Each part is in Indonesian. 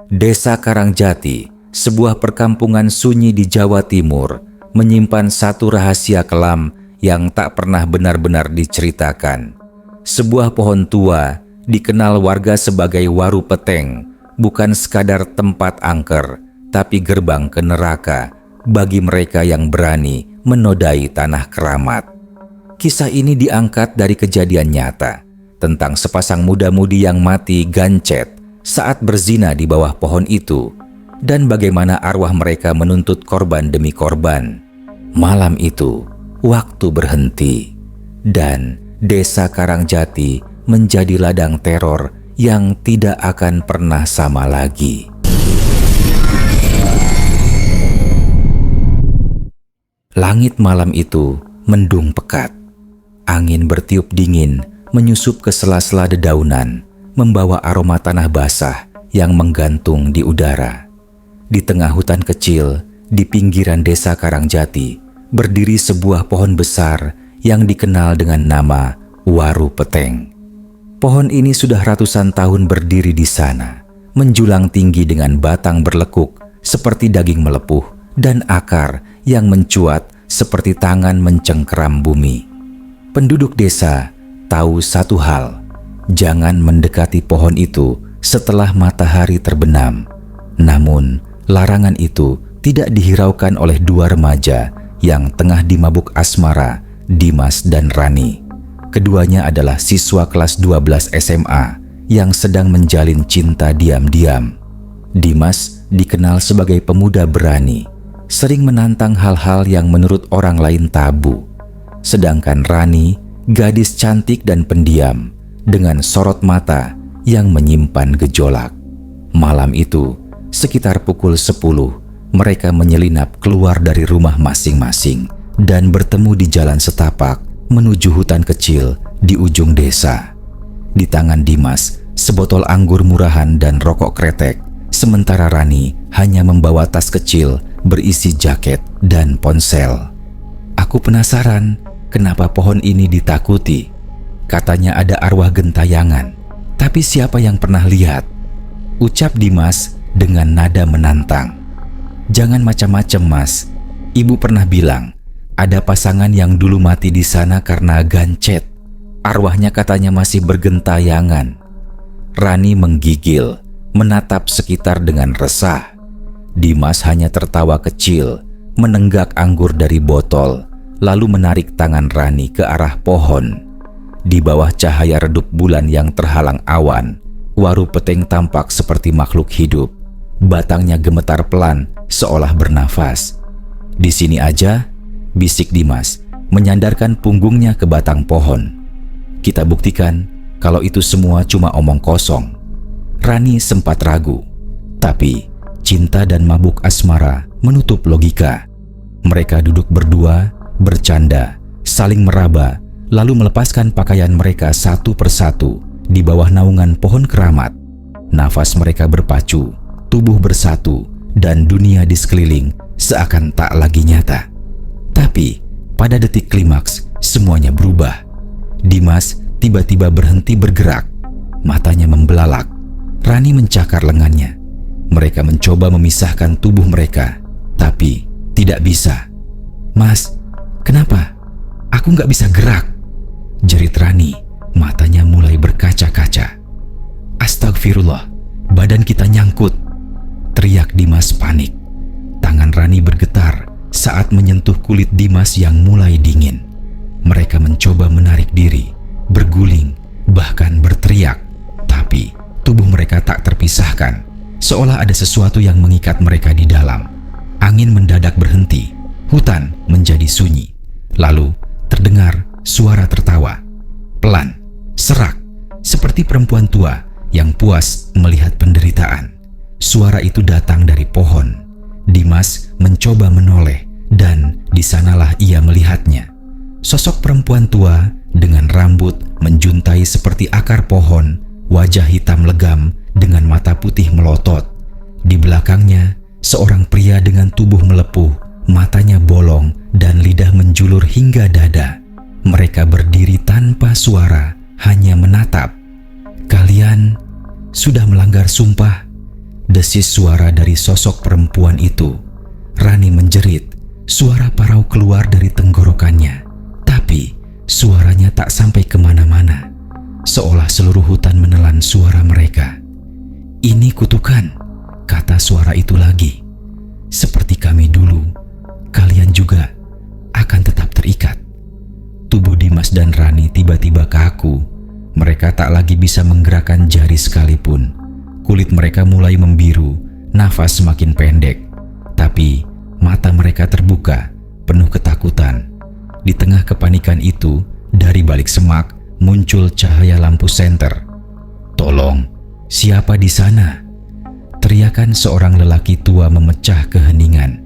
Desa Karangjati, sebuah perkampungan sunyi di Jawa Timur, menyimpan satu rahasia kelam yang tak pernah benar-benar diceritakan. Sebuah pohon tua dikenal warga sebagai Waru Peteng, bukan sekadar tempat angker, tapi gerbang ke neraka bagi mereka yang berani menodai tanah keramat. Kisah ini diangkat dari kejadian nyata tentang sepasang muda-mudi yang mati gancet saat berzina di bawah pohon itu, dan bagaimana arwah mereka menuntut korban demi korban. Malam itu, waktu berhenti, dan Desa Karangjati menjadi ladang teror yang tidak akan pernah sama lagi. Langit malam itu mendung pekat. Angin bertiup dingin menyusup ke sela-sela dedaunan, membawa aroma tanah basah yang menggantung di udara. Di tengah hutan kecil, di pinggiran Desa Karangjati, berdiri sebuah pohon besar yang dikenal dengan nama Waru Peteng. Pohon ini sudah ratusan tahun berdiri di sana, menjulang tinggi dengan batang berlekuk seperti daging melepuh dan akar yang mencuat seperti tangan mencengkeram bumi. Penduduk desa tahu satu hal: jangan mendekati pohon itu setelah matahari terbenam. Namun, larangan itu tidak dihiraukan oleh dua remaja yang tengah dimabuk asmara, Dimas dan Rani. Keduanya adalah siswa kelas 12 SMA yang sedang menjalin cinta diam-diam. Dimas dikenal sebagai pemuda berani, sering menantang hal-hal yang menurut orang lain tabu. Sedangkan Rani, gadis cantik dan pendiam, dengan sorot mata yang menyimpan gejolak. Malam itu, sekitar pukul 10, mereka menyelinap keluar dari rumah masing-masing dan bertemu di jalan setapak menuju hutan kecil di ujung desa. Di tangan Dimas, sebotol anggur murahan dan rokok kretek, sementara Rani hanya membawa tas kecil berisi jaket dan ponsel. "Aku penasaran kenapa pohon ini ditakuti. Katanya ada arwah gentayangan, tapi siapa yang pernah lihat?" ucap Dimas dengan nada menantang. "Jangan macam-macam, Mas. Ibu pernah bilang ada pasangan yang dulu mati di sana karena gancet. Arwahnya katanya masih bergentayangan." Rani menggigil, menatap sekitar dengan resah. Dimas hanya tertawa kecil, menenggak anggur dari botol, lalu menarik tangan Rani ke arah pohon. Di bawah cahaya redup bulan yang terhalang awan, Waru Peteng tampak seperti makhluk hidup. Batangnya gemetar pelan, seolah bernafas. "Di sini aja," bisik Dimas, menyandarkan punggungnya ke batang pohon. "Kita buktikan kalau itu semua cuma omong kosong." Rani sempat ragu, tapi cinta dan mabuk asmara menutup logika. Mereka duduk berdua, bercanda, saling meraba, lalu melepaskan pakaian mereka satu persatu di bawah naungan pohon keramat. Nafas mereka berpacu, tubuh bersatu, dan dunia di sekeliling seakan tak lagi nyata. Tapi pada detik klimaks, semuanya berubah. Dimas tiba-tiba berhenti bergerak, matanya membelalak. Rani mencakar lengannya. Mereka mencoba memisahkan tubuh mereka, tapi tidak bisa. "Mas, kenapa? Aku nggak bisa gerak," jerit Rani, matanya mulai berkaca-kaca. "Astagfirullah, badan kita nyangkut," teriak Dimas panik. Tangan Rani bergetar saat menyentuh kulit Dimas yang mulai dingin. Mereka mencoba menarik diri, berguling, bahkan berteriak. Tapi tubuh mereka tak terpisahkan, seolah ada sesuatu yang mengikat mereka di dalam. Angin mendadak berhenti, hutan menjadi sunyi. Lalu terdengar suara tertawa, pelan, serak, seperti perempuan tua yang puas melihat penderitaan. Suara itu datang dari pohon. Dimas mencoba menoleh, dan di sanalah ia melihatnya. Sosok perempuan tua dengan rambut menjuntai seperti akar pohon, wajah hitam legam dengan mata putih melotot. Di belakangnya, seorang pria dengan tubuh melepuh, matanya bolong dan lidah menjulur hingga dada. Mereka berdiri tanpa suara, hanya menatap. "Kalian sudah melanggar sumpah," Desis suara dari sosok perempuan itu. Rani menjerit, suara parau keluar dari tenggorokannya. Tapi suaranya tak sampai kemana-mana, seolah seluruh hutan menelan suara mereka. "Ini kutukan," kata suara itu lagi. "Seperti kami dulu, kalian juga akan tetap terikat." Tubuh Dimas dan Rani tiba-tiba kaku. Mereka tak lagi bisa menggerakkan jari sekalipun. Kulit mereka mulai membiru, nafas semakin pendek. Tapi mata mereka terbuka, penuh ketakutan. Di tengah kepanikan itu, dari balik semak muncul cahaya lampu senter. "Tolong, siapa di sana?" Teriakan seorang lelaki tua memecah keheningan.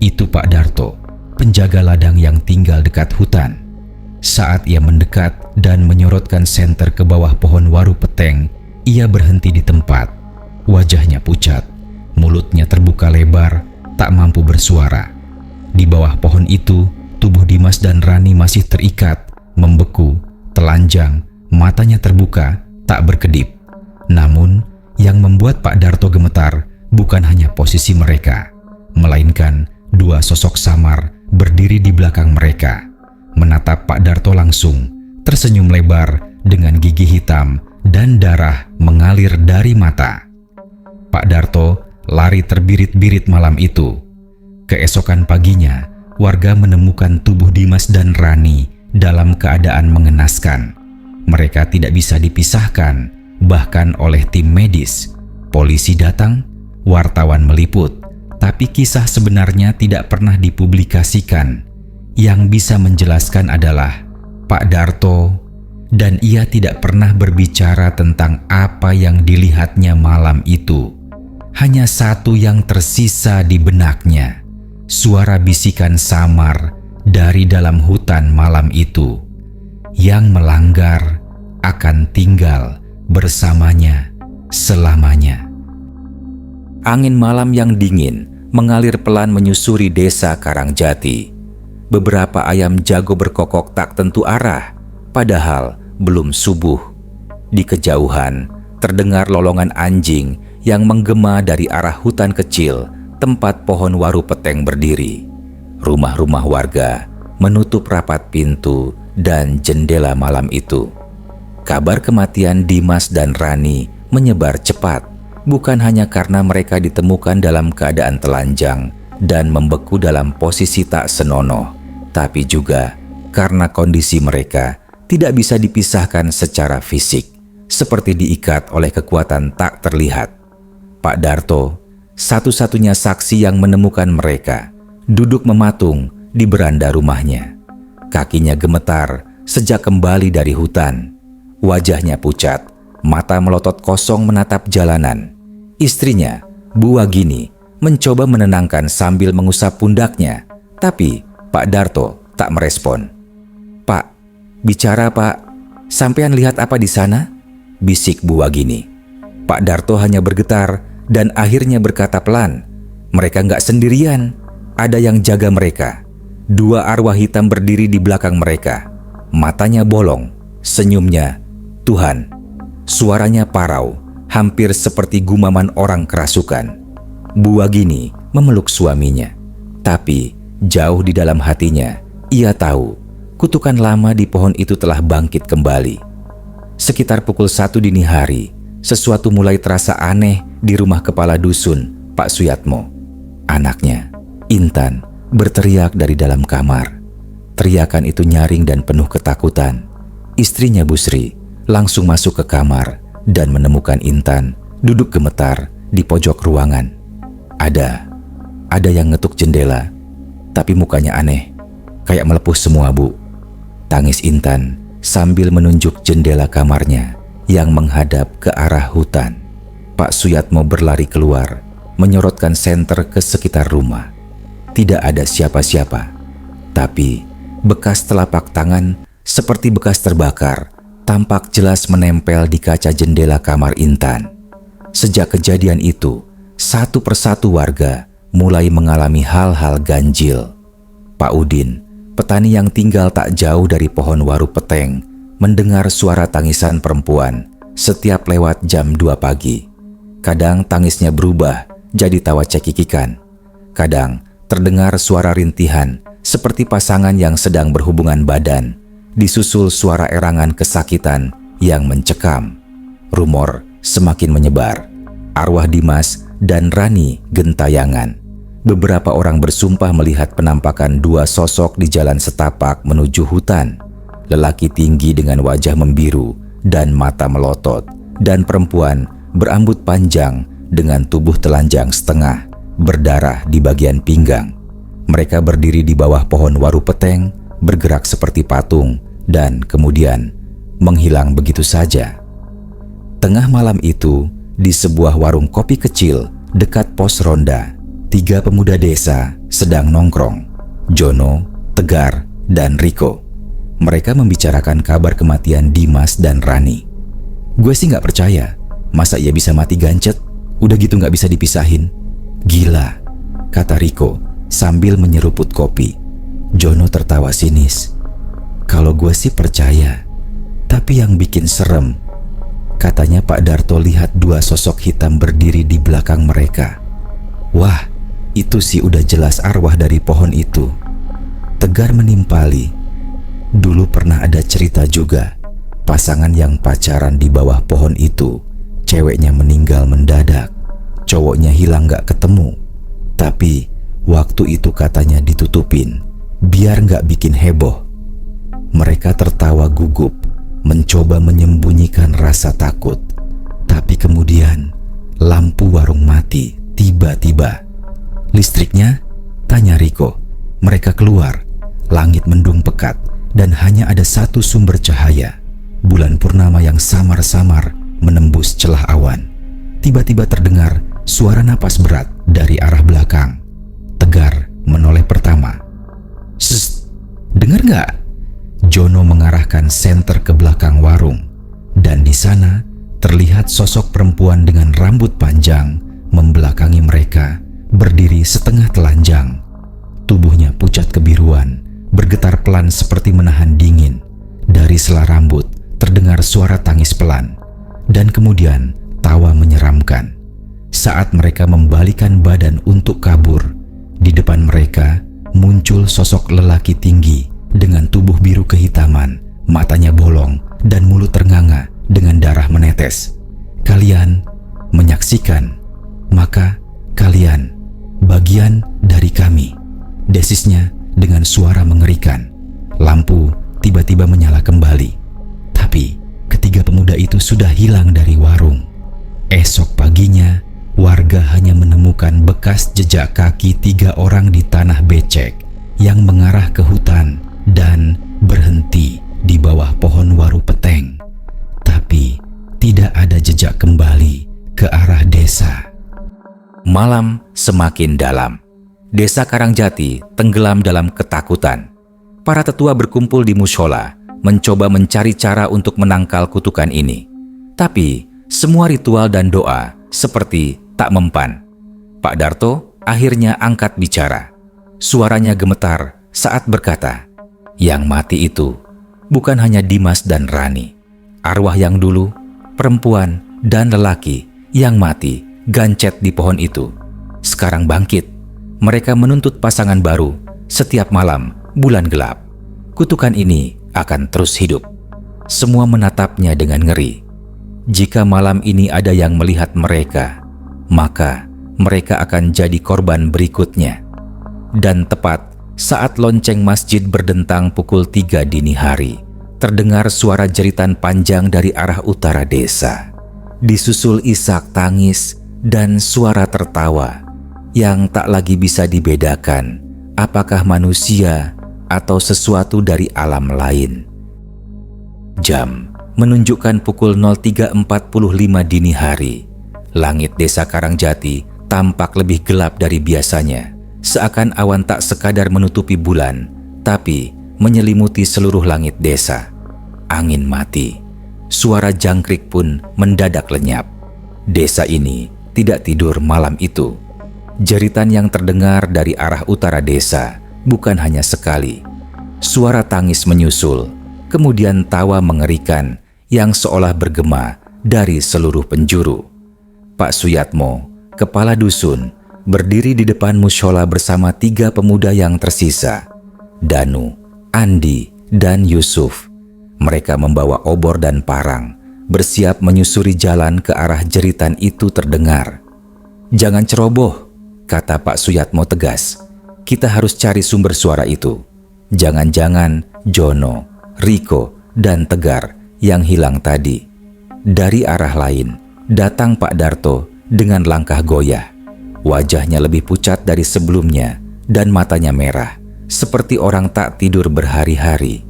Itu Pak Darto, penjaga ladang yang tinggal dekat hutan. Saat ia mendekat dan menyorotkan senter ke bawah pohon waru peteng, ia berhenti di tempat. Wajahnya pucat, mulutnya terbuka lebar, tak mampu bersuara. Di bawah pohon itu, tubuh Dimas dan Rani masih terikat, membeku, telanjang, matanya terbuka, tak berkedip. Namun, yang membuat Pak Darto gemetar bukan hanya posisi mereka, melainkan dua sosok samar berdiri di belakang mereka, menatap Pak Darto langsung, tersenyum lebar dengan gigi hitam dan darah mengalir dari mata. Pak Darto lari terbirit-birit malam itu. Keesokan paginya, warga menemukan tubuh Dimas dan Rani dalam keadaan mengenaskan. Mereka tidak bisa dipisahkan, bahkan oleh tim medis. Polisi datang, wartawan meliput, tapi kisah sebenarnya tidak pernah dipublikasikan. Yang bisa menjelaskan adalah Pak Darto, dan ia tidak pernah berbicara tentang apa yang dilihatnya malam itu. Hanya satu yang tersisa di benaknya, suara bisikan samar dari dalam hutan malam itu. Yang melanggar akan tinggal bersamanya selamanya. Angin malam yang dingin mengalir pelan menyusuri desa Karangjati. Beberapa ayam jago berkokok tak tentu arah, padahal belum subuh. Di kejauhan terdengar lolongan anjing yang menggema dari arah hutan kecil tempat pohon waru peteng berdiri. Rumah-rumah warga menutup rapat pintu dan jendela malam itu. Kabar kematian Dimas dan Rani menyebar cepat, bukan hanya karena mereka ditemukan dalam keadaan telanjang dan membeku dalam posisi tak senonoh, tapi juga karena kondisi mereka tidak bisa dipisahkan secara fisik, seperti diikat oleh kekuatan tak terlihat. Pak Darto, satu-satunya saksi yang menemukan mereka, duduk mematung di beranda rumahnya. Kakinya gemetar sejak kembali dari hutan. Wajahnya pucat, mata melotot kosong menatap jalanan. Istrinya, Bu Wagini, mencoba menenangkan sambil mengusap pundaknya, tapi Pak Darto tak merespon. "Pak, bicara Pak, sampean lihat apa di sana?" bisik Bu Wagini. Pak Darto hanya bergetar dan akhirnya berkata pelan, "Mereka nggak sendirian, ada yang jaga mereka." Dua arwah hitam berdiri di belakang mereka. Matanya bolong, senyumnya, "Tuhan." Suaranya parau, hampir seperti gumaman orang kerasukan. Bu Wagini memeluk suaminya. Tapi jauh di dalam hatinya, ia tahu kutukan lama di pohon itu telah bangkit kembali. Sekitar pukul 1 dini hari, sesuatu mulai terasa aneh di rumah kepala dusun, Pak Suyatmo. Anaknya, Intan, berteriak dari dalam kamar. Teriakan itu nyaring dan penuh ketakutan. Istrinya Busri langsung masuk ke kamar dan menemukan Intan duduk gemetar di pojok ruangan. Ada yang ngetuk jendela, tapi mukanya aneh, kayak melepuh semua, Bu. Tangis Intan sambil menunjuk jendela kamarnya yang menghadap ke arah hutan. Pak Suyatmo berlari keluar, menyorotkan senter ke sekitar rumah. Tidak ada siapa-siapa, tapi bekas telapak tangan seperti bekas terbakar tampak jelas menempel di kaca jendela kamar Intan. Sejak kejadian itu, satu persatu warga mulai mengalami hal-hal ganjil. Pak Udin, petani yang tinggal tak jauh dari pohon waru peteng, mendengar suara tangisan perempuan setiap lewat jam 2 pagi. Kadang tangisnya berubah jadi tawa cekikikan. Kadang terdengar suara rintihan seperti pasangan yang sedang berhubungan badan, disusul suara erangan kesakitan yang mencekam. Rumor semakin menyebar. Arwah Dimas dan Rani gentayangan. Beberapa orang bersumpah melihat penampakan dua sosok di jalan setapak menuju hutan. Lelaki tinggi dengan wajah membiru dan mata melotot, dan perempuan berambut panjang dengan tubuh telanjang setengah, berdarah di bagian pinggang. Mereka berdiri di bawah pohon waru peteng, bergerak seperti patung, dan kemudian menghilang begitu saja. Tengah malam itu, di sebuah warung kopi kecil dekat pos ronda, 3 pemuda desa sedang nongkrong. Jono, Tegar, dan Riko. Mereka membicarakan kabar kematian Dimas dan Rani. "Gue sih gak percaya, masa ia bisa mati gancet? Udah gitu gak bisa dipisahin. Gila," kata Riko sambil menyeruput kopi. Jono tertawa sinis. "Kalau gue sih percaya, tapi yang bikin serem, katanya Pak Darto lihat 2 sosok hitam berdiri di belakang mereka. Wah, itu sih udah jelas arwah dari pohon itu." Tegar menimpali. "Dulu pernah ada cerita juga, pasangan yang pacaran di bawah pohon itu, ceweknya meninggal mendadak, cowoknya hilang gak ketemu. Tapi waktu itu katanya ditutupin, biar gak bikin heboh." Mereka tertawa gugup, mencoba menyembunyikan rasa takut. Tapi kemudian lampu warung mati tiba-tiba. "Listriknya?" tanya Riko. Mereka keluar. Langit mendung pekat dan hanya ada satu sumber cahaya, bulan purnama yang samar-samar menembus celah awan. Tiba-tiba terdengar suara napas berat dari arah belakang. Tegar menoleh pertama. "Sst, dengar nggak?" Jono mengarahkan senter ke belakang warung, dan di sana terlihat sosok perempuan dengan rambut panjang membelakangi mereka, berdiri setengah telanjang. Tubuhnya pucat kebiruan, bergetar pelan seperti menahan dingin. Dari sela rambut terdengar suara tangis pelan, dan kemudian tawa menyeramkan. Saat mereka membalikan badan untuk kabur, di depan mereka muncul sosok lelaki tinggi dengan tubuh biru kehitaman, matanya bolong, dan mulut ternganga dengan darah menetes. "Kalian menyaksikan, maka kalian bagian dari kami," desisnya dengan suara mengerikan. Lampu tiba-tiba menyala kembali, tapi ketiga pemuda itu sudah hilang dari warung. Esok paginya, warga hanya menemukan bekas jejak kaki 3 orang di tanah becek yang mengarah ke hutan dan berhenti di bawah pohon waru peteng. Tapi tidak ada jejak kembali ke arah desa. Malam semakin dalam. Desa Karangjati tenggelam dalam ketakutan. Para tetua berkumpul di mushola, mencoba mencari cara untuk menangkal kutukan ini. Tapi semua ritual dan doa seperti tak mempan. Pak Darto akhirnya angkat bicara. Suaranya gemetar saat berkata, "Yang mati itu bukan hanya Dimas dan Rani. Arwah yang dulu, perempuan dan lelaki yang mati gancet di pohon itu, sekarang bangkit. Mereka menuntut pasangan baru setiap malam bulan gelap. Kutukan ini akan terus hidup." Semua menatapnya dengan ngeri. Jika malam ini ada yang melihat mereka, maka mereka akan jadi korban berikutnya. Dan tepat saat lonceng masjid berdentang pukul 3 dini hari, terdengar suara jeritan panjang dari arah utara desa. Disusul isak tangis dan suara tertawa yang tak lagi bisa dibedakan apakah manusia atau sesuatu dari alam lain. Jam menunjukkan pukul 03.45 dini hari. Langit desa Karangjati tampak lebih gelap dari biasanya. Seakan awan tak sekadar menutupi bulan, tapi menyelimuti seluruh langit desa. Angin mati. Suara jangkrik pun mendadak lenyap. Desa ini tidak tidur malam itu. Jeritan yang terdengar dari arah utara desa bukan hanya sekali. Suara tangis menyusul, kemudian tawa mengerikan yang seolah bergema dari seluruh penjuru. Pak Suyatmo, kepala dusun, berdiri di depan mushola bersama 3 pemuda yang tersisa, Danu, Andi, dan Yusuf. Mereka membawa obor dan parang, bersiap menyusuri jalan ke arah jeritan itu terdengar. "Jangan ceroboh," kata Pak Suyatmo tegas. "Kita harus cari sumber suara itu. Jangan-jangan Jono, Riko, dan Tegar yang hilang tadi." Dari arah lain, datang Pak Darto dengan langkah goyah. Wajahnya lebih pucat dari sebelumnya dan matanya merah, seperti orang tak tidur berhari-hari.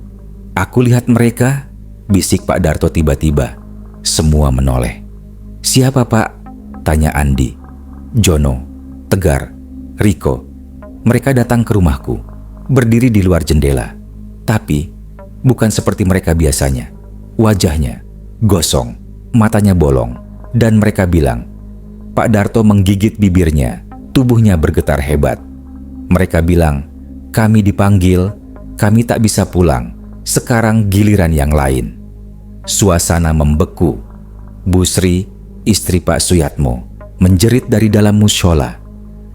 "Aku lihat mereka," bisik Pak Darto tiba-tiba. Semua menoleh. "Siapa, Pak?" tanya Andi. "Jono, Tegar, Riko. Mereka datang ke rumahku, berdiri di luar jendela. Tapi bukan seperti mereka biasanya. Wajahnya gosong, matanya bolong, dan mereka bilang..." Pak Darto menggigit bibirnya, tubuhnya bergetar hebat. "Mereka bilang, kami dipanggil, kami tak bisa pulang, sekarang giliran yang lain." Suasana membeku. Bu Sri, istri Pak Suyatmo, menjerit dari dalam mushola.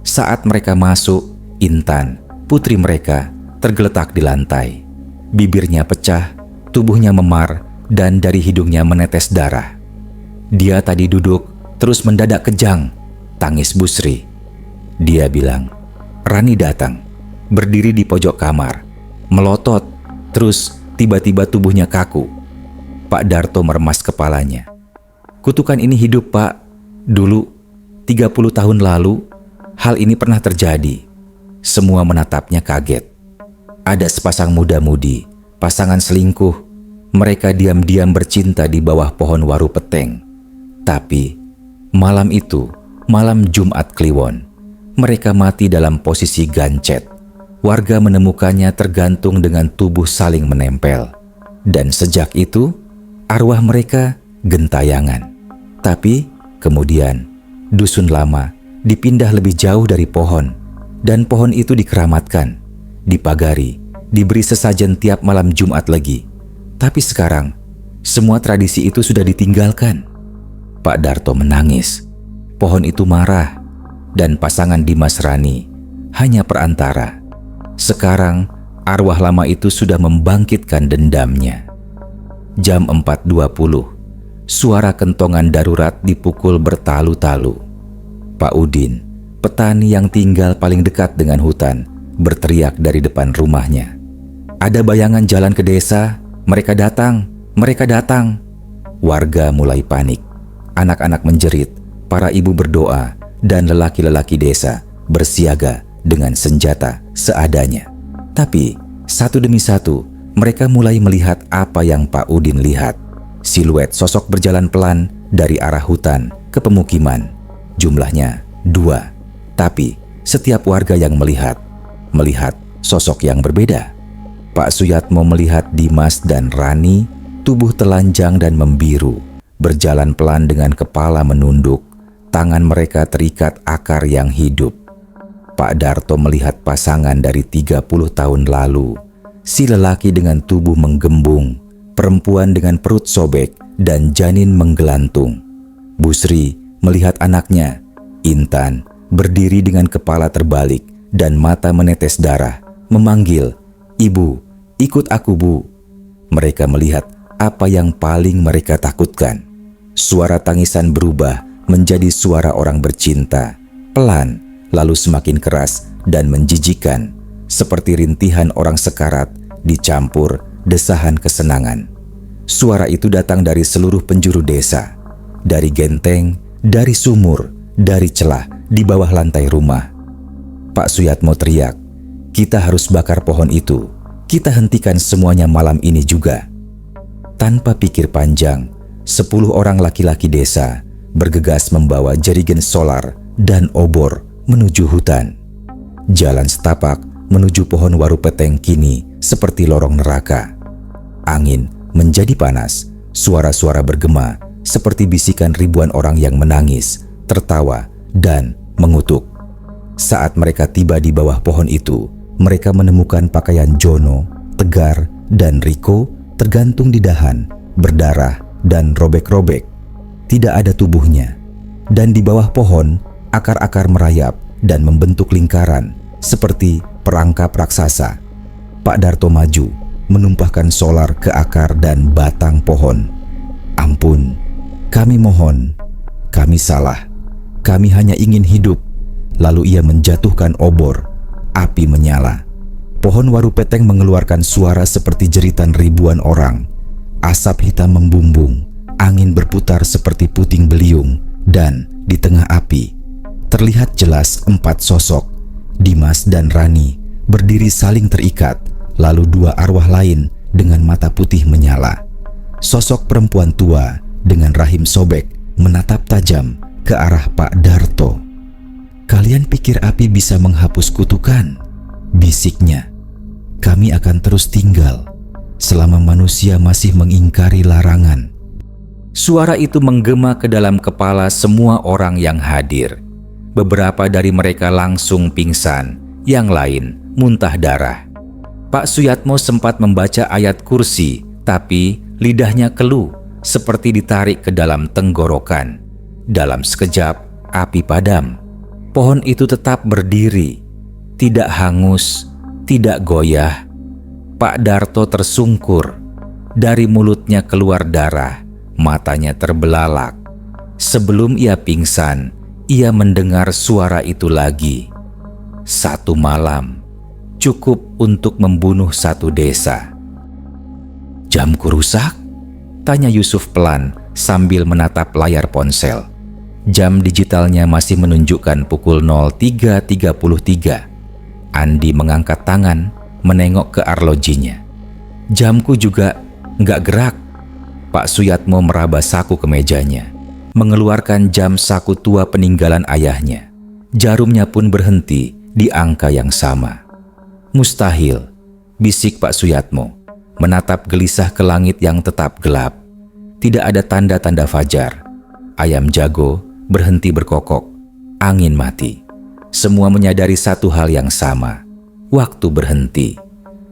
Saat mereka masuk, Intan, putri mereka, tergeletak di lantai. Bibirnya pecah, tubuhnya memar, dan dari hidungnya menetes darah. "Dia tadi duduk, terus mendadak kejang," tangis Bu Sri. Dia bilang, "Rani datang, berdiri di pojok kamar, melotot, terus tiba-tiba tubuhnya kaku." Pak Darto meremas kepalanya. "Kutukan ini hidup, Pak. Dulu, 30 tahun lalu, hal ini pernah terjadi." Semua menatapnya kaget. Ada sepasang muda-mudi, pasangan selingkuh. Mereka diam-diam bercinta di bawah pohon waru peteng. Tapi malam itu, malam Jumat Kliwon, mereka mati dalam posisi gancet. Warga menemukannya tergantung dengan tubuh saling menempel. Dan sejak itu, arwah mereka gentayangan. Tapi kemudian, dusun lama dipindah lebih jauh dari pohon. Dan pohon itu dikeramatkan, dipagari, diberi sesajen tiap malam Jumat legi. Tapi sekarang, semua tradisi itu sudah ditinggalkan. Pak Darto menangis. Pohon itu marah, dan pasangan Dimas Rani hanya perantara. Sekarang, arwah lama itu sudah membangkitkan dendamnya. Jam 4.20, suara kentongan darurat dipukul bertalu-talu. Pak Udin, petani yang tinggal paling dekat dengan hutan, berteriak dari depan rumahnya. "Ada bayangan jalan ke desa, mereka datang, mereka datang." Warga mulai panik. Anak-anak menjerit, para ibu berdoa, dan lelaki-lelaki desa bersiaga dengan senjata seadanya. Tapi satu demi satu, mereka mulai melihat apa yang Pak Udin lihat. Siluet sosok berjalan pelan dari arah hutan ke pemukiman. Jumlahnya 2. Tapi setiap warga yang melihat sosok yang berbeda. Pak Suyatmo melihat Dimas dan Rani, tubuh telanjang dan membiru, berjalan pelan dengan kepala menunduk, tangan mereka terikat akar yang hidup. Pak Darto melihat pasangan dari 30 tahun lalu, si lelaki dengan tubuh menggembung, perempuan dengan perut sobek dan janin menggelantung. Bu Sri melihat anaknya, Intan, berdiri dengan kepala terbalik dan mata menetes darah, memanggil, "Ibu, ikut aku, Bu." Mereka melihat apa yang paling mereka takutkan. Suara tangisan berubah menjadi suara orang bercinta, pelan, lalu semakin keras dan menjijikkan, seperti rintihan orang sekarat dicampur desahan kesenangan. Suara itu datang dari seluruh penjuru desa, dari genteng, dari sumur, dari celah di bawah lantai rumah. Pak Suyatmo teriak, "Kita harus bakar pohon itu. Kita hentikan semuanya malam ini juga." Tanpa pikir panjang, 10 orang laki-laki desa bergegas membawa jerigen solar dan obor menuju hutan. Jalan setapak menuju pohon waru peteng kini seperti lorong neraka. Angin menjadi panas, suara-suara bergema seperti bisikan ribuan orang yang menangis, tertawa, dan mengutuk. Saat mereka tiba di bawah pohon itu, mereka menemukan pakaian Jono, Tegar, dan Riko tergantung di dahan, berdarah dan robek-robek. Tidak ada tubuhnya. Dan di bawah pohon, akar-akar merayap dan membentuk lingkaran seperti perangkap raksasa. Pak Darto maju, menumpahkan solar ke akar dan batang pohon. "Ampun, kami mohon, kami salah. Kami hanya ingin hidup." Lalu ia menjatuhkan obor. Api menyala. Pohon waru peteng mengeluarkan suara seperti jeritan ribuan orang. Asap hitam membumbung, angin berputar seperti puting beliung, dan di tengah api terlihat jelas 4 sosok, Dimas dan Rani, berdiri saling terikat, lalu 2 arwah lain dengan mata putih menyala. Sosok perempuan tua dengan rahim sobek menatap tajam ke arah Pak Darto. "Kalian pikir api bisa menghapus kutukan?" bisiknya. "Kami akan terus tinggal selama manusia masih mengingkari larangan." Suara itu menggema ke dalam kepala semua orang yang hadir. Beberapa dari mereka langsung pingsan, yang lain muntah darah. Pak Suyatmo sempat membaca ayat kursi, tapi lidahnya keluh seperti ditarik ke dalam tenggorokan. Dalam sekejap, api padam. Pohon itu tetap berdiri, tidak hangus, tidak goyah. Pak Darto tersungkur. Dari mulutnya keluar darah, matanya terbelalak. Sebelum ia pingsan, ia mendengar suara itu lagi. 1 malam cukup untuk membunuh 1 desa. "Jamku rusak?" tanya Yusuf pelan sambil menatap layar ponsel. Jam digitalnya masih menunjukkan pukul 03.33. Andi mengangkat tangan, menengok ke arlojinya. "Jamku juga nggak gerak." Pak Suyatmo meraba saku kemejanya, mengeluarkan jam saku tua peninggalan ayahnya. Jarumnya pun berhenti di angka yang sama. "Mustahil," bisik Pak Suyatmo, menatap gelisah ke langit yang tetap gelap. Tidak ada tanda-tanda fajar. Ayam jago berhenti berkokok. Angin mati. Semua menyadari satu hal yang sama. Waktu berhenti.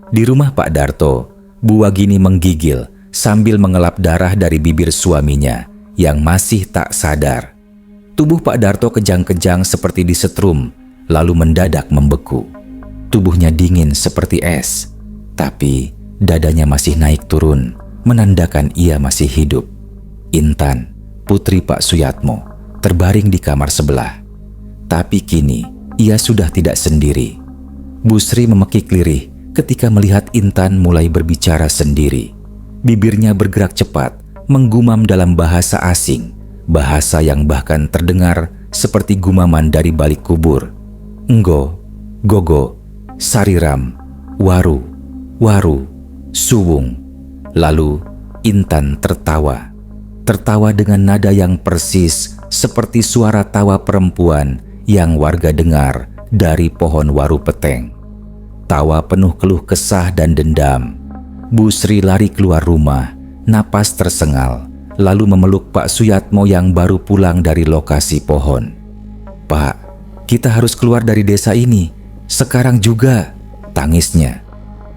Di rumah Pak Darto, Bu Wagini menggigil sambil mengelap darah dari bibir suaminya yang masih tak sadar. Tubuh Pak Darto kejang-kejang seperti disetrum, lalu mendadak membeku. Tubuhnya dingin seperti es, tapi dadanya masih naik turun, menandakan ia masih hidup. Intan, putri Pak Suyatmo, terbaring di kamar sebelah. Tapi kini ia sudah tidak sendiri. Bu Sri memekik lirih ketika melihat Intan mulai berbicara sendiri. Bibirnya bergerak cepat, menggumam dalam bahasa asing, bahasa yang bahkan terdengar seperti gumaman dari balik kubur. "Nggo, gogo, sariram, waru, waru, suwung." Lalu Intan tertawa. Tertawa dengan nada yang persis seperti suara tawa perempuan yang warga dengar dari pohon waru peteng. Tawa penuh keluh kesah dan dendam. Bu Sri lari keluar rumah, napas tersengal, lalu memeluk Pak Suyatmo yang baru pulang dari lokasi pohon. "Pak, kita harus keluar dari desa ini, sekarang juga," tangisnya.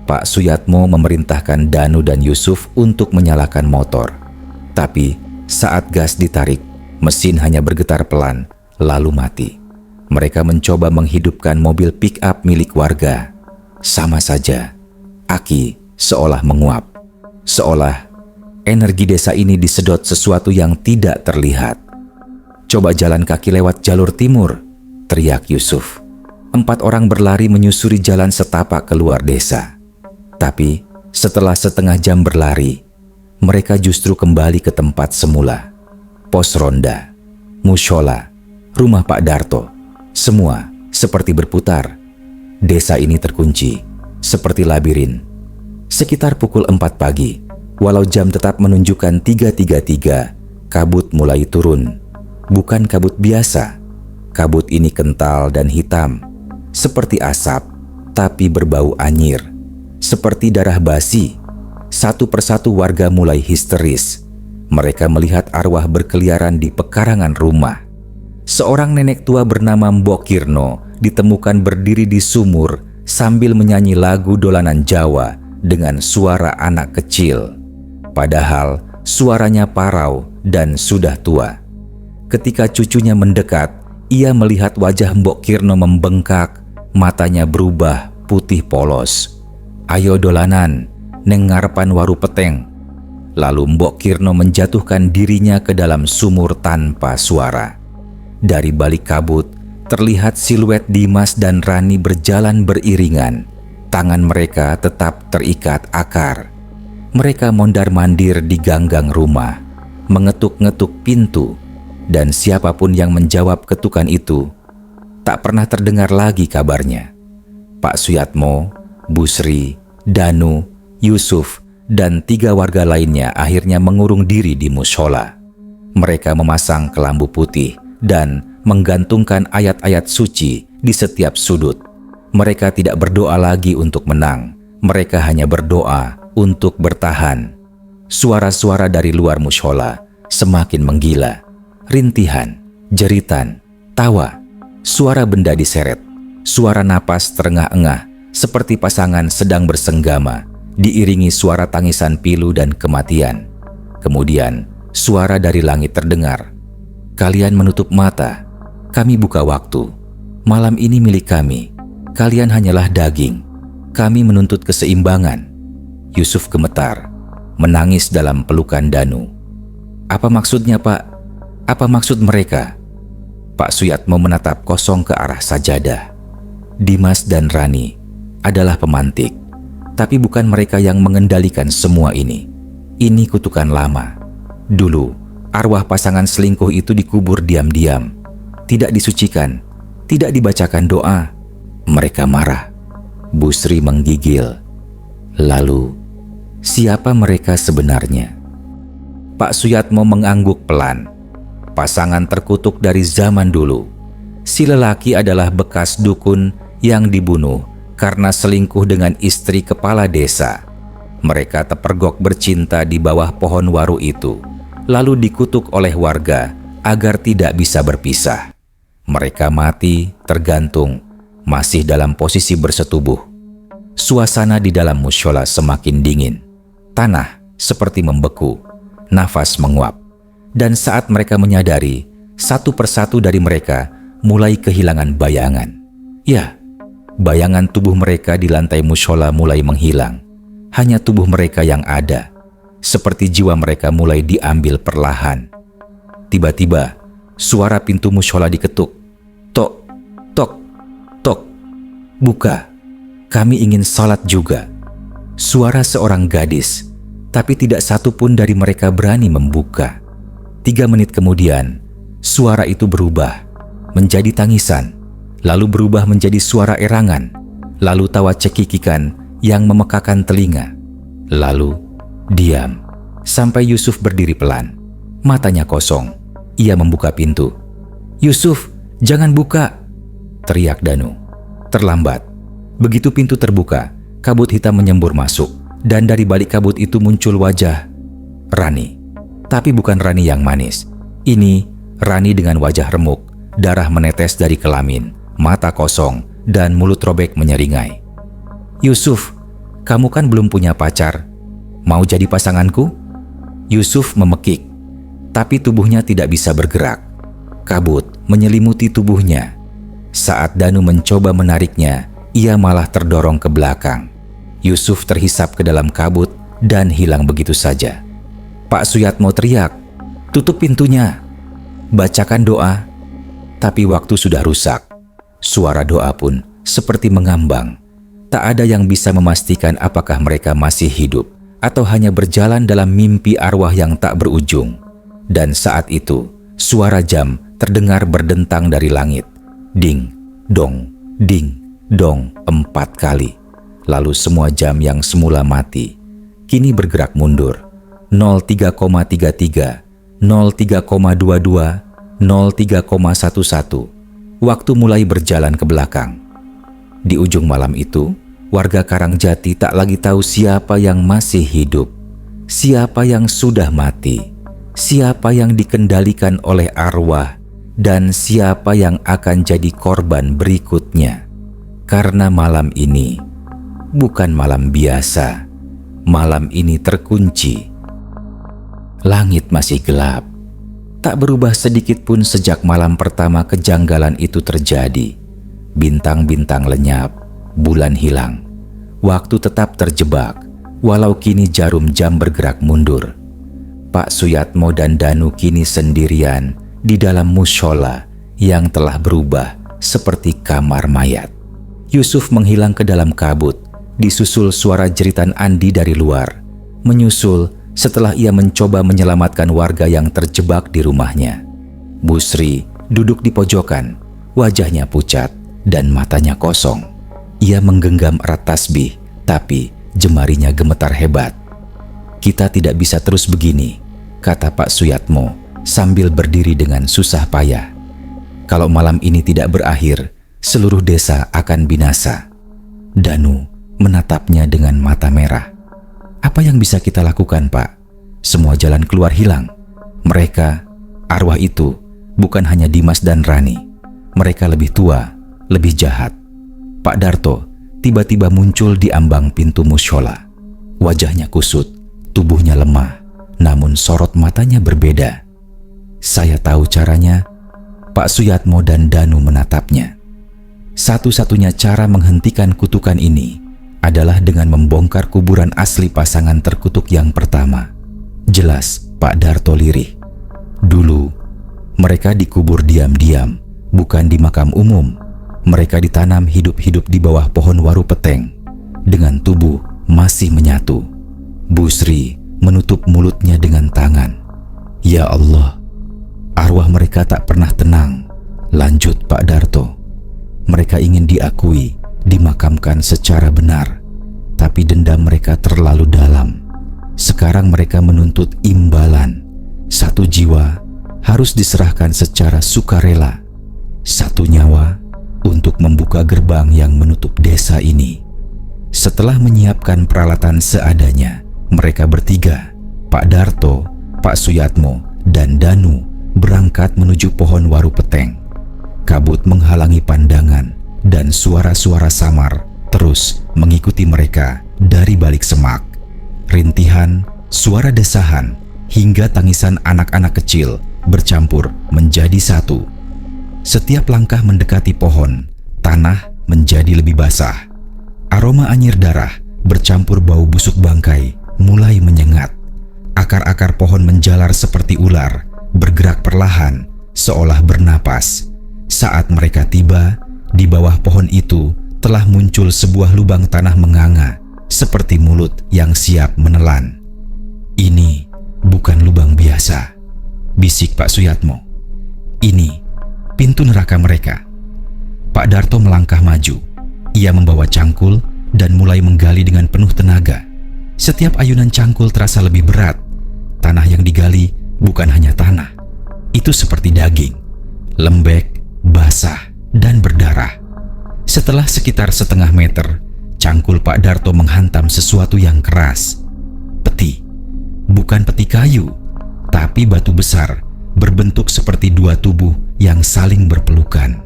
Pak Suyatmo memerintahkan Danu dan Yusuf untuk menyalakan motor. Tapi saat gas ditarik, mesin hanya bergetar pelan, lalu mati. Mereka mencoba menghidupkan mobil pick-up milik warga. Sama saja, aki seolah menguap. Seolah energi desa ini disedot sesuatu yang tidak terlihat. "Coba jalan kaki lewat jalur timur," teriak Yusuf. 4 orang berlari menyusuri jalan setapak keluar desa. Tapi setelah setengah jam berlari, mereka justru kembali ke tempat semula. Pos ronda, mushola, rumah Pak Darto, semua seperti berputar. Desa ini terkunci, seperti labirin. Sekitar pukul 4 pagi, walau jam tetap menunjukkan 3.33, kabut mulai turun. Bukan kabut biasa. Kabut ini kental dan hitam, seperti asap, tapi berbau anyir, seperti darah basi. Satu persatu warga mulai histeris. Mereka melihat arwah berkeliaran di pekarangan rumah. Seorang nenek tua bernama Mbok Kirno ditemukan berdiri di sumur sambil menyanyi lagu dolanan Jawa dengan suara anak kecil. Padahal suaranya parau dan sudah tua. Ketika cucunya mendekat, ia melihat wajah Mbok Kirno membengkak, matanya berubah putih polos. "Ayo dolanan, neng ngarepan waru peteng." Lalu Mbok Kirno menjatuhkan dirinya ke dalam sumur tanpa suara. Dari balik kabut, terlihat siluet Dimas dan Rani berjalan beriringan. Tangan mereka tetap terikat akar. Mereka mondar-mandir di ganggang rumah, mengetuk-ngetuk pintu, dan siapapun yang menjawab ketukan itu, tak pernah terdengar lagi kabarnya. Pak Suyatmo, Busri, Danu, Yusuf, dan 3 warga lainnya akhirnya mengurung diri di mushola. Mereka memasang kelambu putih dan menggantungkan ayat-ayat suci di setiap sudut. Mereka tidak berdoa lagi untuk menang, mereka hanya berdoa untuk bertahan. Suara-suara dari luar mushola semakin menggila. Rintihan, jeritan, tawa, suara benda diseret, suara napas terengah-engah seperti pasangan sedang bersenggama, diiringi suara tangisan pilu dan kematian. Kemudian suara dari langit terdengar. "Kalian menutup mata, kami buka waktu. Malam ini milik kami. Kalian hanyalah daging. Kami menuntut keseimbangan." Yusuf gemetar, menangis dalam pelukan Danu. "Apa maksudnya, Pak? Apa maksud mereka?" Pak Suyatmo menatap kosong ke arah sajadah. Dimas dan Rani adalah pemantik, tapi bukan mereka yang mengendalikan semua ini. Ini kutukan lama. Dulu, arwah pasangan selingkuh itu dikubur diam-diam, tidak disucikan, tidak dibacakan doa. Mereka marah. Busri menggigil. Lalu, siapa mereka sebenarnya? Pak Suyatmo mengangguk pelan. Pasangan terkutuk dari zaman dulu. Si lelaki adalah bekas dukun yang dibunuh karena selingkuh dengan istri kepala desa. Mereka terpergok bercinta di bawah pohon waru itu, lalu dikutuk oleh warga agar tidak bisa berpisah. Mereka mati tergantung, masih dalam posisi bersetubuh. Suasana di dalam mushola semakin dingin. Tanah seperti membeku, nafas menguap. Dan saat mereka menyadari, satu persatu dari mereka mulai kehilangan bayangan. Ya, bayangan tubuh mereka di lantai mushola mulai menghilang. Hanya tubuh mereka yang ada. Seperti jiwa mereka mulai diambil perlahan. Tiba-tiba, suara pintu mushola diketuk. "Tok, tok, tok. Buka. Kami ingin salat juga." Suara seorang gadis, tapi tidak satu pun dari mereka berani membuka. 3 menit kemudian, suara itu berubah menjadi tangisan, lalu berubah menjadi suara erangan, lalu tawa cekikikan yang memekakan telinga. Lalu diam, sampai Yusuf berdiri pelan. Matanya kosong, ia membuka pintu. "Yusuf, jangan buka!" teriak Danu. Terlambat. Begitu pintu terbuka, kabut hitam menyembur masuk, dan dari balik kabut itu muncul wajah Rani. Tapi bukan Rani yang manis. Ini Rani dengan wajah remuk, darah menetes dari kelamin, mata kosong, dan mulut robek menyeringai. "Yusuf, kamu kan belum punya pacar. Mau jadi pasanganku?" Yusuf memekik, tapi tubuhnya tidak bisa bergerak. Kabut menyelimuti tubuhnya. Saat Danu mencoba menariknya, ia malah terdorong ke belakang. Yusuf terhisap ke dalam kabut dan hilang begitu saja. Pak Suyatmo teriak, "Tutup pintunya, bacakan doa." Tapi waktu sudah rusak. Suara doa pun seperti mengambang. Tak ada yang bisa memastikan apakah mereka masih hidup atau hanya berjalan dalam mimpi arwah yang tak berujung. Dan saat itu, suara jam terdengar berdentang dari langit. Ding, dong, ding, dong 4 kali. Lalu semua jam yang semula mati kini bergerak mundur. 03,33, 03,22, 03,11. Waktu mulai berjalan ke belakang. Di ujung malam itu, warga Karangjati tak lagi tahu siapa yang masih hidup, siapa yang sudah mati, siapa yang dikendalikan oleh arwah, dan siapa yang akan jadi korban berikutnya. Karena malam ini bukan malam biasa, malam ini terkunci. Langit masih gelap, tak berubah sedikit pun sejak malam pertama kejanggalan itu terjadi. Bintang-bintang lenyap, bulan hilang. Waktu tetap terjebak, walau kini jarum jam bergerak mundur. Pak Suyatmo dan Danu kini sendirian di dalam mushola yang telah berubah seperti kamar mayat. Yusuf menghilang ke dalam kabut, disusul suara jeritan Andi dari luar. Menyusul setelah ia mencoba menyelamatkan warga yang terjebak di rumahnya. Busri duduk di pojokan, wajahnya pucat dan matanya kosong. Ia menggenggam erat tasbih, tapi jemarinya gemetar hebat. "Kita tidak bisa terus begini," kata Pak Suyatmo sambil berdiri dengan susah payah. "Kalau malam ini tidak berakhir, seluruh desa akan binasa." Danu menatapnya dengan mata merah. "Apa yang bisa kita lakukan, Pak? Semua jalan keluar hilang. Mereka, arwah itu, bukan hanya Dimas dan Rani. Mereka lebih tua, lebih jahat." Pak Darto tiba-tiba muncul di ambang pintu mushola. Wajahnya kusut, tubuhnya lemah, namun sorot matanya berbeda. "Saya tahu caranya." Pak Suyatmo dan Danu menatapnya. Satu-satunya cara menghentikan kutukan ini adalah dengan membongkar kuburan asli pasangan terkutuk yang pertama. Jelas Pak Darto lirih. "Dulu mereka dikubur diam-diam, bukan di makam umum. Mereka ditanam hidup-hidup di bawah pohon waru peteng, dengan tubuh masih menyatu." Busri menutup mulutnya dengan tangan. "Ya Allah, arwah mereka tak pernah tenang," lanjut Pak Darto. "Mereka ingin diakui, dimakamkan secara benar, tapi dendam mereka terlalu dalam. Sekarang mereka menuntut imbalan. Satu jiwa harus diserahkan secara sukarela. Satu nyawa untuk membuka gerbang yang menutup desa ini." Setelah menyiapkan peralatan seadanya, mereka bertiga, Pak Darto, Pak Suyatmo, dan Danu, berangkat menuju pohon waru peteng. Kabut menghalangi pandangan dan suara-suara samar terus mengikuti mereka dari balik semak. Rintihan, suara desahan, hingga tangisan anak-anak kecil bercampur menjadi satu. Setiap langkah mendekati pohon, tanah menjadi lebih basah. Aroma anyir darah bercampur bau busuk bangkai mulai menyengat. Akar-akar pohon menjalar seperti ular, bergerak perlahan, seolah bernapas. Saat mereka tiba, di bawah pohon itu telah muncul sebuah lubang tanah menganga, seperti mulut yang siap menelan. "Ini bukan lubang biasa," bisik Pak Suyatmo. "Ini pintu neraka mereka." Pak Darto melangkah maju. Ia membawa cangkul dan mulai menggali dengan penuh tenaga. Setiap ayunan cangkul terasa lebih berat. Tanah yang digali bukan hanya tanah. Itu seperti daging, lembek, basah, dan berdarah. Setelah sekitar setengah meter, cangkul Pak Darto menghantam sesuatu yang keras. Peti. Bukan peti kayu, tapi batu besar berbentuk seperti dua tubuh yang saling berpelukan.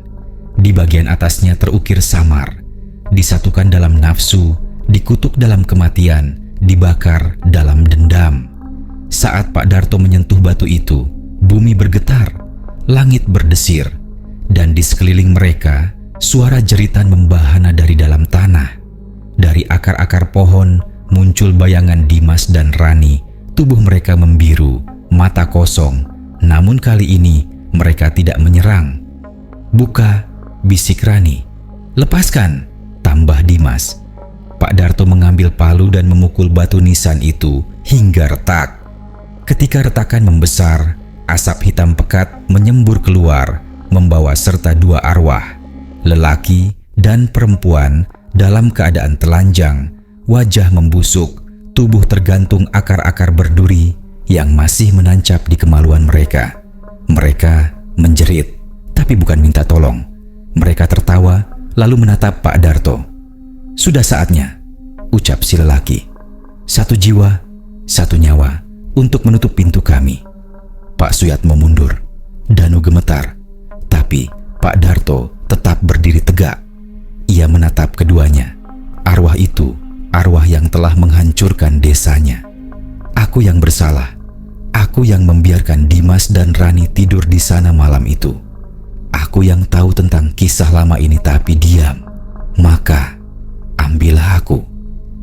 Di bagian atasnya terukir samar, disatukan dalam nafsu, dikutuk dalam kematian, dibakar dalam dendam. Saat Pak Darto menyentuh batu itu, bumi bergetar, langit berdesir, dan di sekeliling mereka, suara jeritan membahana dari dalam tanah. Dari akar-akar pohon muncul bayangan Dimas dan Rani. Tubuh mereka membiru, mata kosong, namun kali ini mereka tidak menyerang. "Buka," bisik Rani. "Lepaskan," tambah Dimas. Pak Darto mengambil palu dan memukul batu nisan itu hingga retak. Ketika retakan membesar, asap hitam pekat menyembur keluar, membawa serta dua arwah, lelaki dan perempuan dalam keadaan telanjang, wajah membusuk, tubuh tergantung akar-akar berduri yang masih menancap di kemaluan mereka. Mereka menjerit, tapi bukan minta tolong. Mereka tertawa lalu menatap Pak Darto. "Sudah saatnya," ucap si lelaki. "Satu jiwa, satu nyawa untuk menutup pintu kami." Pak Suyatmo mundur. Danu gemetar, tapi Pak Darto tetap berdiri tegak. Ia menatap keduanya. Arwah itu, arwah yang telah menghancurkan desanya. "Aku yang bersalah. Aku yang membiarkan Dimas dan Rani tidur di sana malam itu. Aku yang tahu tentang kisah lama ini tapi diam. Maka ambillah aku.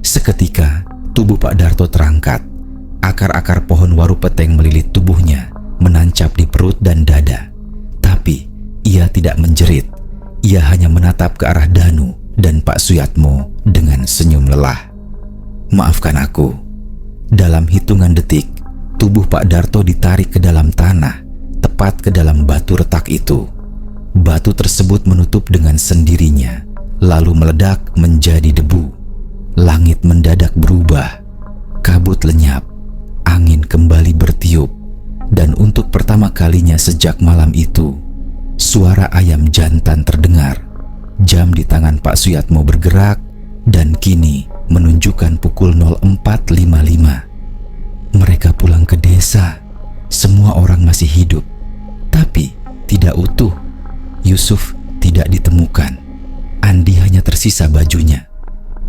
Seketika tubuh Pak Darto terangkat. Akar-akar pohon waru peteng melilit tubuhnya, menancap di perut dan dada. Tapi ia tidak menjerit. Ia hanya menatap ke arah Danu dan Pak Suyatmo dengan senyum lelah. Maafkan aku. Dalam hitungan detik, tubuh Pak Darto ditarik ke dalam tanah, tepat ke dalam batu retak itu. Batu tersebut menutup dengan sendirinya, lalu meledak menjadi debu. Langit mendadak berubah, kabut lenyap, angin kembali bertiup, dan untuk pertama kalinya sejak malam itu, suara ayam jantan terdengar. Jam di tangan Pak Suyatmo bergerak dan kini menunjukkan pukul 04.55. Mereka pulang ke desa. Semua orang masih hidup, tapi tidak utuh. Yusuf tidak ditemukan. Andi hanya tersisa bajunya.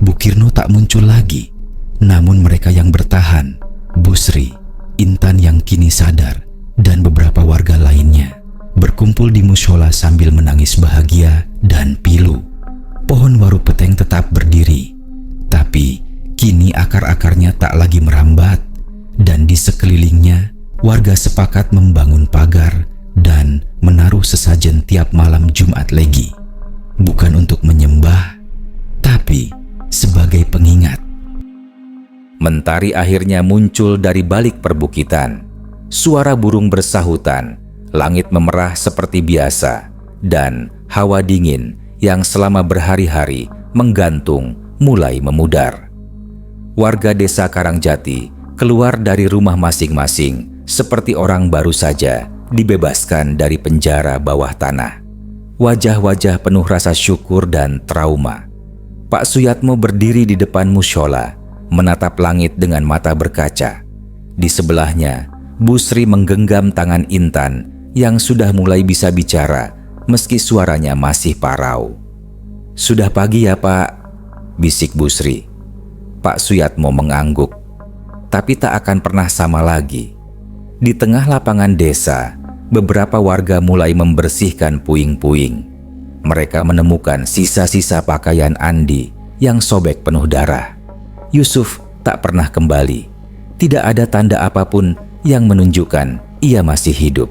Bukirno tak muncul lagi. Namun mereka yang bertahan, Busri, Intan yang kini sadar, dan beberapa warga lainnya, berkumpul di mushola sambil menangis bahagia dan pilu. Pohon waru peteng tetap berdiri, tapi kini akar-akarnya tak lagi merambat, dan di sekelilingnya warga sepakat membangun pagar dan menaruh sesajen tiap malam Jumat Legi. Bukan untuk menyembah, tapi sebagai pengingat. Mentari akhirnya muncul dari balik perbukitan. Suara burung bersahutan, langit memerah seperti biasa, dan hawa dingin yang selama berhari-hari menggantung mulai memudar. Warga desa Karangjati keluar dari rumah masing-masing seperti orang baru saja dibebaskan dari penjara bawah tanah. Wajah-wajah penuh rasa syukur dan trauma. Pak Suyatmo berdiri di depan mushola, menatap langit dengan mata berkaca. Di sebelahnya, Busri menggenggam tangan Intan yang sudah mulai bisa bicara meski suaranya masih parau. "Sudah pagi ya, Pak," bisik Busri. Pak Suyatmo mengangguk. Tapi tak akan pernah sama lagi. Di tengah lapangan desa, beberapa warga mulai membersihkan puing-puing. Mereka menemukan sisa-sisa pakaian Andi yang sobek penuh darah. Yusuf tak pernah kembali. Tidak ada tanda apapun yang menunjukkan ia masih hidup.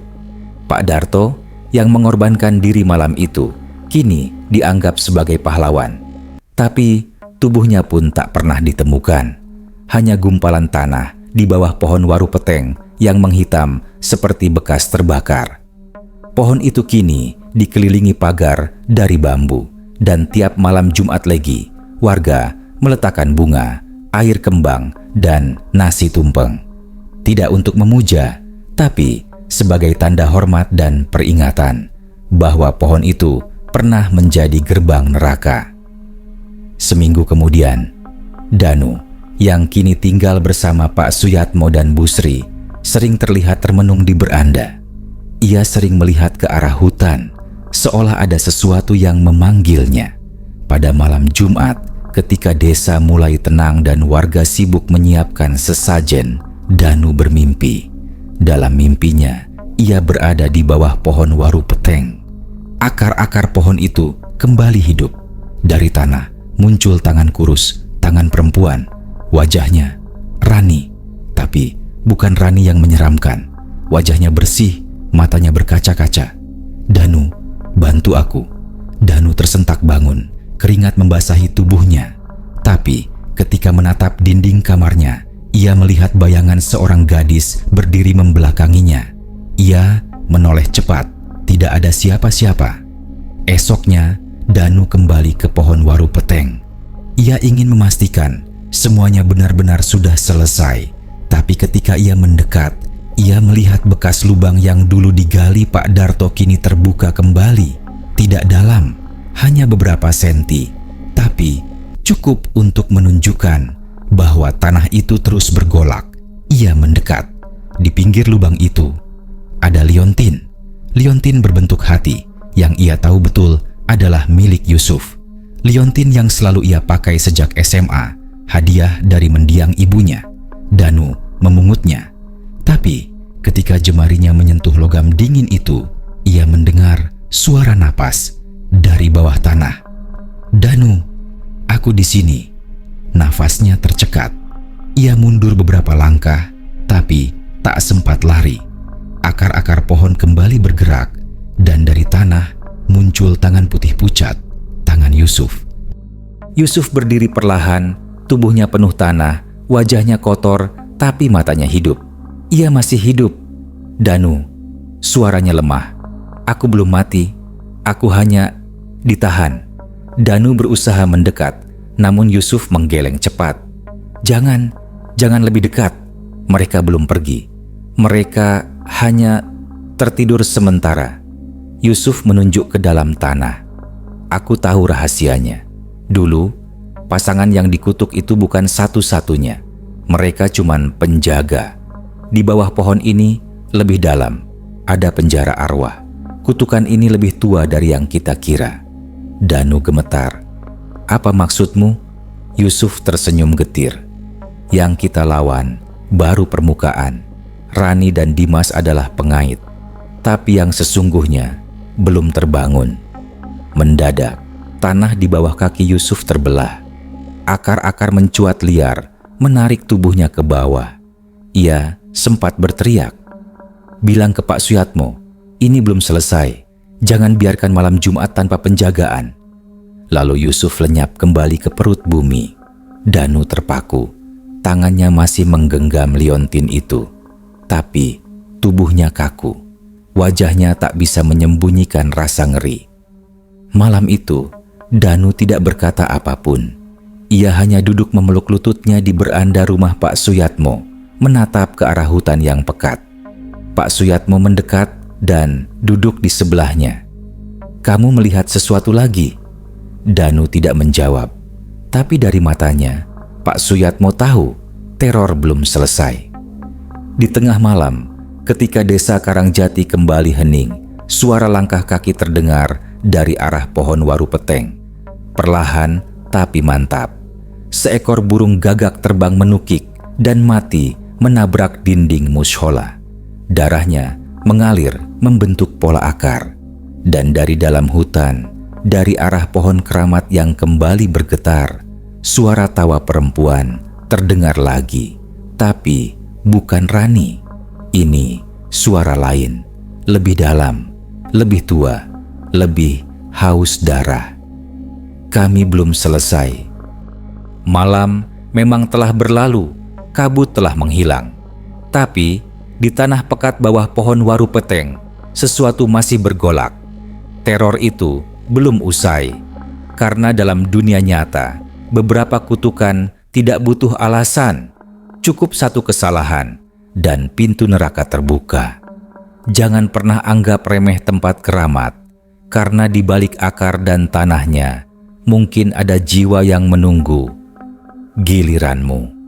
Pak Darto yang mengorbankan diri malam itu kini dianggap sebagai pahlawan. Tapi tubuhnya pun tak pernah ditemukan. Hanya gumpalan tanah di bawah pohon waru peteng yang menghitam seperti bekas terbakar. Pohon itu kini dikelilingi pagar dari bambu, dan tiap malam Jumat Legi, warga meletakkan bunga, air kembang, dan nasi tumpeng. Tidak untuk memuja, tapi sebagai tanda hormat dan peringatan bahwa pohon itu pernah menjadi gerbang neraka. Seminggu kemudian, Danu yang kini tinggal bersama Pak Suyatmo dan Busri sering terlihat termenung di beranda. Ia sering melihat ke arah hutan, seolah ada sesuatu yang memanggilnya. Pada malam Jumat, ketika desa mulai tenang dan warga sibuk menyiapkan sesajen, Danu bermimpi. Dalam mimpinya, ia berada di bawah pohon waru peteng. Akar-akar pohon itu kembali hidup. Dari tanah muncul tangan kurus, tangan perempuan. Wajahnya Rani, tapi bukan Rani yang menyeramkan. Wajahnya bersih, matanya berkaca-kaca. "Danu, bantu aku." Danu tersentak bangun, keringat membasahi tubuhnya. Tapi ketika menatap dinding kamarnya, ia melihat bayangan seorang gadis berdiri membelakanginya. Ia menoleh cepat, tidak ada siapa-siapa. Esoknya, Danu kembali ke pohon waru peteng. Ia ingin memastikan semuanya benar-benar sudah selesai. Tapi ketika ia mendekat, ia melihat bekas lubang yang dulu digali Pak Darto kini terbuka kembali. Tidak dalam, hanya beberapa senti, tapi cukup untuk menunjukkan bahwa tanah itu terus bergolak. Ia mendekat. Di pinggir lubang itu ada liontin. Liontin berbentuk hati yang ia tahu betul adalah milik Yusuf. Liontin yang selalu ia pakai sejak SMA, hadiah dari mendiang ibunya. Danu memungutnya. Tapi Ketika jemarinya menyentuh logam dingin itu, ia mendengar suara napas dari bawah tanah. "Danu, aku di sini." Nafasnya tercekat. Ia mundur beberapa langkah, tapi tak sempat lari. Akar-akar pohon kembali bergerak, dan dari tanah muncul tangan putih pucat, tangan Yusuf. Yusuf berdiri perlahan, tubuhnya penuh tanah, wajahnya kotor, tapi matanya hidup. Ia masih hidup. "Danu," suaranya lemah. "Aku belum mati. Aku hanya ditahan." Danu berusaha mendekat, namun Yusuf menggeleng cepat. Jangan lebih dekat. Mereka belum pergi. Mereka hanya tertidur sementara." Yusuf menunjuk ke dalam tanah. "Aku tahu rahasianya. Dulu, pasangan yang dikutuk itu bukan satu-satunya. Mereka cuman penjaga. Di bawah pohon ini, lebih dalam, ada penjara arwah. Kutukan ini lebih tua dari yang kita kira." Danu gemetar. "Apa maksudmu?" Yusuf tersenyum getir. "Yang kita lawan baru permukaan. Rani dan Dimas adalah pengait. Tapi yang sesungguhnya belum terbangun." Mendadak, tanah di bawah kaki Yusuf terbelah. Akar-akar mencuat liar, menarik tubuhnya ke bawah. Ia sempat berteriak, "Bilang ke Pak Suyatmo, ini belum selesai. Jangan biarkan malam Jumat tanpa penjagaan." Lalu Yusuf lenyap kembali ke perut bumi. Danu terpaku. Tangannya masih menggenggam liontin itu. Tapi tubuhnya kaku. Wajahnya tak bisa menyembunyikan rasa ngeri. Malam itu, Danu tidak berkata apapun. Ia hanya duduk memeluk lututnya di beranda rumah Pak Suyatmo, menatap ke arah hutan yang pekat. Pak Suyatmo mendekat dan duduk di sebelahnya. "Kamu melihat sesuatu lagi?" Danu tidak menjawab, tapi dari matanya, Pak Suyatmo tahu teror belum selesai. Di tengah malam, ketika desa Karangjati kembali hening, suara langkah kaki terdengar dari arah pohon waru peteng. Perlahan tapi mantap. Seekor burung gagak terbang menukik dan mati menabrak dinding mushola. Darahnya mengalir membentuk pola akar. Dan dari dalam hutan, dari arah pohon keramat yang kembali bergetar, suara tawa perempuan terdengar lagi. Tapi bukan Rani. Ini suara lain, lebih dalam, lebih tua, lebih haus darah. Kami belum selesai. Malam memang telah berlalu, kabut telah menghilang. Tapi di tanah pekat bawah pohon waru peteng, sesuatu masih bergolak. Teror itu belum usai, karena dalam dunia nyata, beberapa kutukan tidak butuh alasan. Cukup satu kesalahan dan pintu neraka terbuka. Jangan pernah anggap remeh tempat keramat, karena di balik akar dan tanahnya mungkin ada jiwa yang menunggu giliranmu.